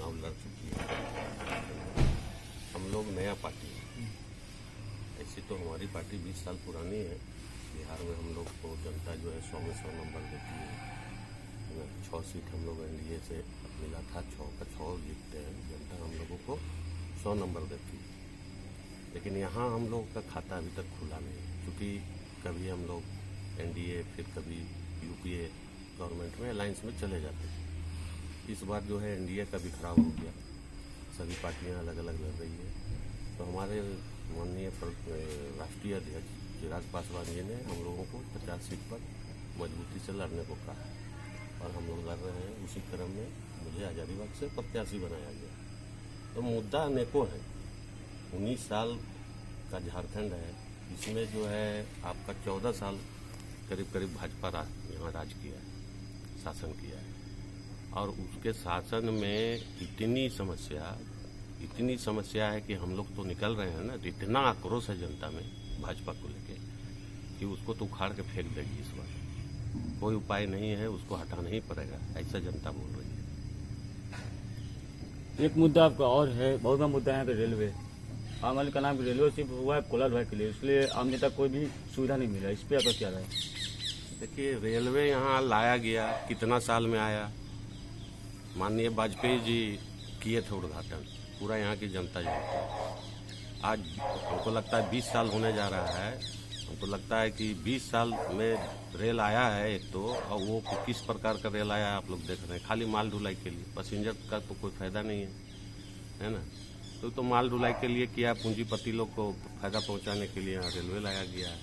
चुनाव लड़ चुकी है। हम लोग नया पार्टी है। ऐसी तो हमारी पार्टी 20 साल पुरानी है। बिहार में हम लोग को जनता जो है 100 में 100 नंबर देती है। 6 सीट हम लोग एनडीए से मिला था, 6 का 6 जीतते हैं। जनता हम लोगों को 100 नंबर देती है। लेकिन यहाँ हम लोग का खाता अभी तक खुला नहीं है, क्योंकि कभी हम लोग एनडीए फिर कभी यूपीए गवर्नमेंट में अलायंस में चले जाते हैं। इस बार जो है एनडीए का बिखराव हो गया, सभी पार्टियां अलग अलग लड़ रही है। तो हमारे माननीय राष्ट्रीय अध्यक्ष चिराग पासवान जी ने हम लोगों को 50 सीट पर मजबूती से लड़ने को कहा और हम लोग लड़ रहे हैं। उसी क्रम में मुझे हजारीबाग से प्रत्याशी बनाया गया। तो मुद्दा अनेकों है। 19 साल का झारखंड है, इसमें जो है आपका 14 साल करीब करीब भाजपा यहाँ राज किया है, शासन किया है। और उसके शासन में इतनी समस्या है कि हम लोग तो निकल रहे हैं ना। इतना आक्रोश है जनता में भाजपा को लेके कि उसको तो उखाड़ के फेंक देगी। इस बार कोई उपाय नहीं है, उसको हटाना ही पड़ेगा, ऐसा जनता बोल रही है। एक मुद्दा आपका और है, बहुत बड़ा मुद्दा है रेलवे। आम आदमी का नाम रेलवे सिर्फ हुआ है कोलार भाई के लिए, इसलिए आम जनता कोई भी सुविधा नहीं मिला। इस पर आपका क्या राय है? देखिए, रेलवे यहाँ लाया गया, कितना साल में आया। माननीय वाजपेयी जी किए थे उद्घाटन, पूरा यहाँ की जनता जानती है। आज हमको लगता है 20 साल होने जा रहा है। हमको लगता है कि 20 साल में रेल आया है एक तो, और वो किस प्रकार का रेल आया है आप लोग देख रहे हैं। खाली माल ढुलाई के लिए, पैसेंजर का तो कोई फायदा नहीं है ना। तो माल ढुलाई के लिए किया, पूंजीपति लोग को फायदा पहुंचाने के लिए यहाँ रेलवे लाया गया है।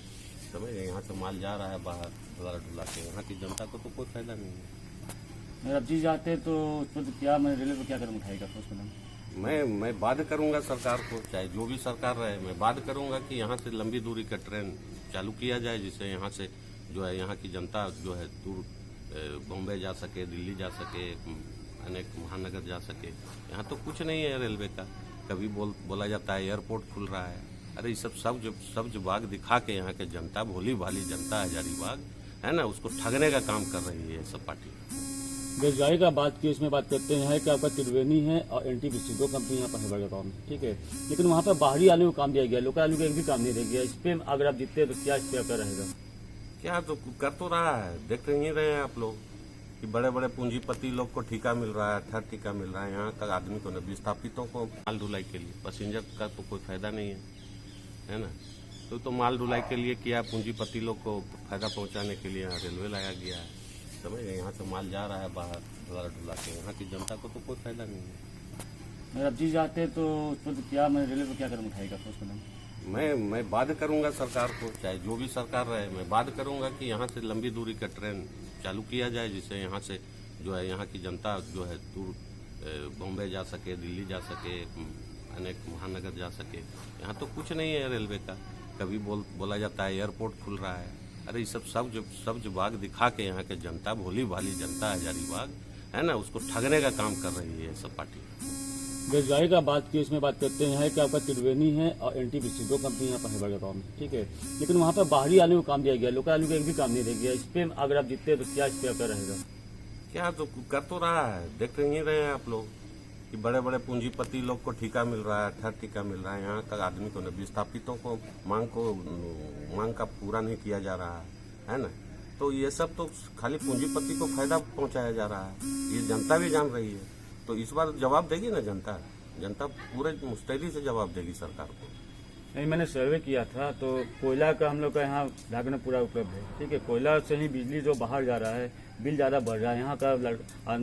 समझ गए, यहाँ से माल जा रहा है बाहर ढुला के, यहाँ की जनता को तो कोई फायदा नहीं है। अगर आप जी जाते तो उस पर तो क्या मैं रेलवे पर क्या कदम उठाएगा उसका नाम? मैं बाध्य करूंगा सरकार को, चाहे जो भी सरकार रहे, मैं बाध्य करूंगा कि यहाँ से लंबी दूरी का ट्रेन चालू किया जाए, जिससे यहाँ से जो है यहाँ की जनता जो है दूर बॉम्बे जा सके, दिल्ली जा सके, अनेक महानगर जा सके। यहाँ तो कुछ नहीं है रेलवे का। कभी बोला जाता है एयरपोर्ट खुल रहा है। अरे ये सब बाग दिखा के यहाँ के जनता, भोली भाली जनता हजारीबाग है ना, उसको ठगने का काम कर रही है सब पार्टी। बेरोजगारी का बात की, इसमें बात करते हैं कि आपका त्रिवेणी है और एनटीपीसी, 2 कंपनी यहाँ पर है बड़गांव में, ठीक है। लेकिन वहाँ पर बाहरी आदमी को काम दिया गया, लोकल आदमी को एक भी काम नहीं दिया गया। इस पर अगर आप जीतते तो क्या इस पर आपका रहेगा? क्या तो कर तो रहा है, देख ही रहे हैं आप लोग कि बड़े बड़े पूंजीपति लोग को ठेका मिल रहा है, थर्ड ठेका मिल रहा है। यहाँ का आदमी को न, विस्थापितों को माल ढुलाई के लिए, पैसेंजर का तो कोई फायदा नहीं है ना। तो माल ढुलाई के लिए किया, पूंजीपति लोग को फायदा पहुंचाने के लिए यहाँ रेलवे लाया गया है। समझ गए, यहाँ से माल जा रहा है बाहर ढुला के, यहाँ की जनता को तो कोई फायदा नहीं है। अगर आप जी जाते तो उस पर तो क्या मैं रेलवे पर क्या कदम उठाएगा उसका नाम? मैं बाध्य करूंगा सरकार को, चाहे जो भी सरकार रहे, मैं बाध्य करूंगा कि यहाँ से लंबी दूरी का ट्रेन चालू किया जाए, जिससे यहाँ से जो है यहाँ की जनता जो है दूर बॉम्बे जा सके, दिल्ली जा सके, अनेक महानगर जा सके। यहाँ तो कुछ नहीं है रेलवे का। कभी बोला जाता है एयरपोर्ट खुल रहा है। अरे ये सब बाग दिखा के यहाँ के जनता, भोली भाली जनता हजारीबाग है ना, उसको ठगने का काम कर रही है सब पार्टी। बेरोजगारी का बात की, इसमें बात करते हैं कि आपका त्रिवेणी है और एनटीपीसी, 2 कंपनी यहाँ पर है बड़गांव में, ठीक है। लेकिन वहाँ पर बाहरी आदमी को काम दिया गया, लोकल आदमी को एक भी काम नहीं दिया गया। इस पर अगर आप जीतते तो क्या इस पर आपका रहेगा? क्या तो कर तो रहा है, देख ही रहे हैं आप लोग कि बड़े बड़े पूंजीपति लोग को ठेका मिल रहा है, थर्ड ठेका मिल रहा है। यहाँ का आदमी को न, विस्थापितों को मांग का पूरा नहीं किया जा रहा है ना। तो ये सब तो खाली पूंजीपति को फायदा पहुंचाया जा रहा है, ये जनता भी जान रही है। तो इस बार जवाब देगी ना जनता पूरे मुस्तैदी से जवाब देगी सरकार को। नहीं, मैंने सर्वे किया था तो कोयला का हम लोग का यहाँ झारखंड में पूरा उपलब्ध है, ठीक है। कोयला से ही बिजली जो बाहर जा रहा है, बिल ज़्यादा बढ़ रहा है, यहाँ का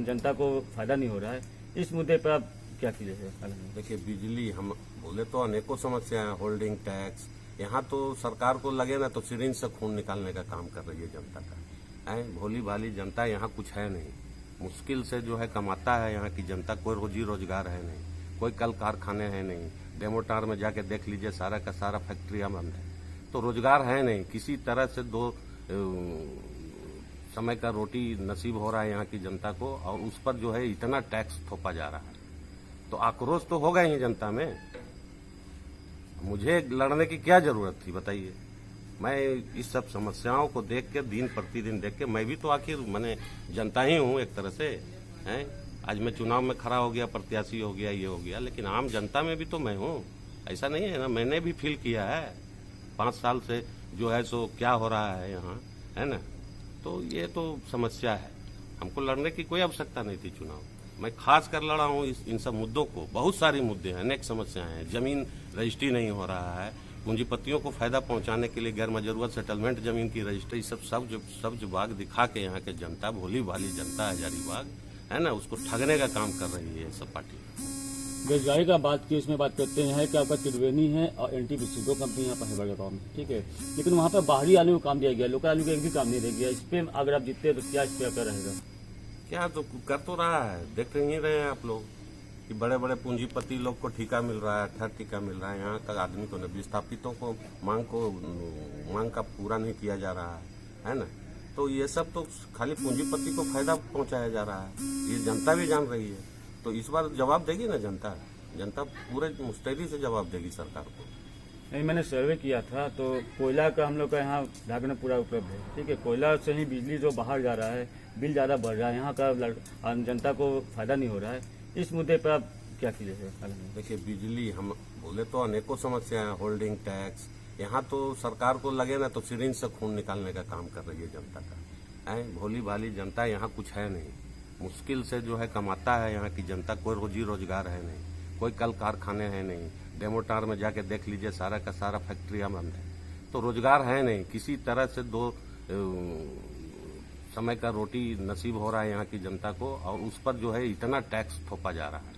जनता को फायदा नहीं हो रहा है। इस मुद्दे पर आप क्या कीजिएगा? देखिए, बिजली हम बोले तो अनेकों समस्या है, होल्डिंग टैक्स। यहाँ तो सरकार को लगे ना तो सिरिंज से खून निकालने का काम कर रही है जनता का। भोली भाली जनता, यहाँ कुछ है नहीं, मुश्किल से जो है कमाता है यहाँ की जनता। कोई रोजी रोजगार है नहीं, कोई कल कारखाने हैं नहीं। डेमोटार में जाके देख लीजिए, सारा का सारा फैक्ट्रियां बंद है। तो रोजगार है नहीं, किसी तरह से 2 समय का रोटी नसीब हो रहा है यहाँ की जनता को, और उस पर जो है इतना टैक्स थोपा जा रहा है। तो आक्रोश तो होगा ही जनता में। मुझे लड़ने की क्या जरूरत थी बताइए? मैं इस सब समस्याओं को देख के, दिन प्रतिदिन देख के, मैं भी तो आखिर मैंने जनता ही हूँ एक तरह से, हैं। आज मैं चुनाव में खड़ा हो गया, प्रत्याशी हो गया, ये हो गया, लेकिन आम जनता में भी तो मैं हूँ। ऐसा नहीं है ना, मैंने भी फील किया है 5 साल से जो है सो क्या हो रहा है यहाँ, है ना। तो ये तो समस्या है, हमको लड़ने की कोई आवश्यकता नहीं थी चुनाव। मैं खास कर लड़ा हूँ इन सब मुद्दों को। बहुत सारी मुद्दे हैं, अनेक समस्याएं हैं। जमीन रजिस्ट्री नहीं हो रहा है, पूंजीपतियों को फायदा पहुंचाने के लिए गैर मजरूरत सेटलमेंट जमीन की रजिस्ट्री, सब बाग दिखा के यहाँ के जनता, भोली भाली जनता हजारीबाग है ना, उसको ठगने का काम कर रही है सब पार्टी। बेरोजगारी का बात की, इसमें बात करते हैं कि आपका त्रिवेणी है और एनटीपीसी, 2 कंपनी यहाँ पर है बड़गांव में, ठीक है, लेकिन वहाँ पर बाहरी आलू को काम दिया गया, लोकल आलू को एक भी काम नहीं दिया गया। इस पे अगर आप जीतते तो क्या इस पे क्या रहेगा? क्या तो कर तो रहा है, देख ही रहे हैं आप लोग कि बड़े बड़े पूंजीपति लोग को ठेका मिल रहा है, ठग ठेका मिल रहा है। यहाँ का आदमी को, विस्थापितों को मांग का पूरा नहीं किया जा रहा है ना। तो ये सब तो खाली पूंजीपति को फायदा पहुंचाया जा रहा है, ये जनता भी जान रही है। तो इस बार जवाब देगी ना जनता पूरे मुस्तैदी से जवाब देगी सरकार को। नहीं, मैंने सर्वे किया था तो कोयला का हम लोग का यहाँ लागत पूरा उपलब्ध है, ठीक है। कोयला से ही बिजली जो बाहर जा रहा है, बिल ज़्यादा बढ़ रहा है, यहाँ का जनता को फायदा नहीं हो रहा है। इस मुद्दे पर आप क्या कीजिएगा? देखिए, बिजली हम बोले तो अनेकों समस्या है, होल्डिंग टैक्स, यहाँ तो सरकार को लगे ना तो सिरिंज से खून निकालने का काम कर रही है जनता का। है भोली भाली जनता, यहाँ कुछ है नहीं, मुश्किल से जो है कमाता है यहाँ की जनता। कोई रोजी रोजगार है नहीं, कोई कल कारखाने हैं नहीं। डेमोटार में जाके देख लीजिए, सारा का सारा फैक्ट्रियां बंद है, तो रोजगार है नहीं। किसी तरह से 2 समय का रोटी नसीब हो रहा है यहाँ की जनता को, और उस पर जो है इतना टैक्स थोपा जा रहा है।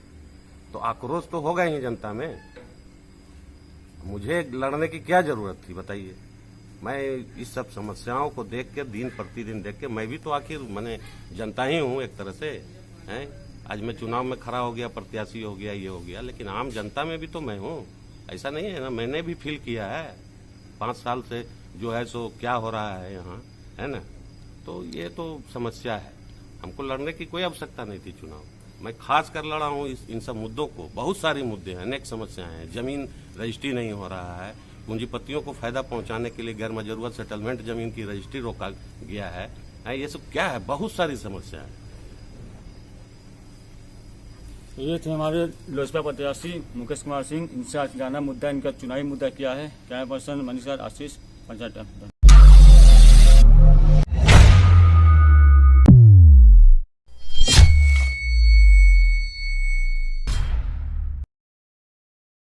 तो आक्रोश तो होगा ही जनता में। मुझे लड़ने की क्या जरूरत थी बताइए? मैं इस सब समस्याओं को देख के, दिन प्रतिदिन देख के, मैं भी तो आखिर मैंने जनता ही हूँ एक तरह से, हैं। आज मैं चुनाव में खड़ा हो गया, प्रत्याशी हो गया, ये हो गया, लेकिन आम जनता में भी तो मैं हूँ। ऐसा नहीं है ना, मैंने भी फील किया है 5 साल से जो है सो क्या हो रहा है यहाँ, है ना। तो ये तो समस्या है, हमको लड़ने की कोई आवश्यकता नहीं थी चुनाव। मैं खास कर लड़ा हूँ इन सब मुद्दों को। बहुत सारी मुद्दे हैं, अनेक समस्याएं हैं। जमीन रजिस्ट्री नहीं हो रहा है, पूंजीपतियों को फायदा पहुंचाने के लिए गैर मजरूरत सेटलमेंट जमीन की रजिस्ट्री रोका गया है। ये सब क्या है, बहुत सारी समस्या है। ये थे हमारे लोजपा प्रत्याशी मुकेश कुमार सिंह। इनसे आज जाना मुद्दा, इनका चुनावी मुद्दा क्या है। कैमरा पर्सन मनीष आशीष, पंचायत।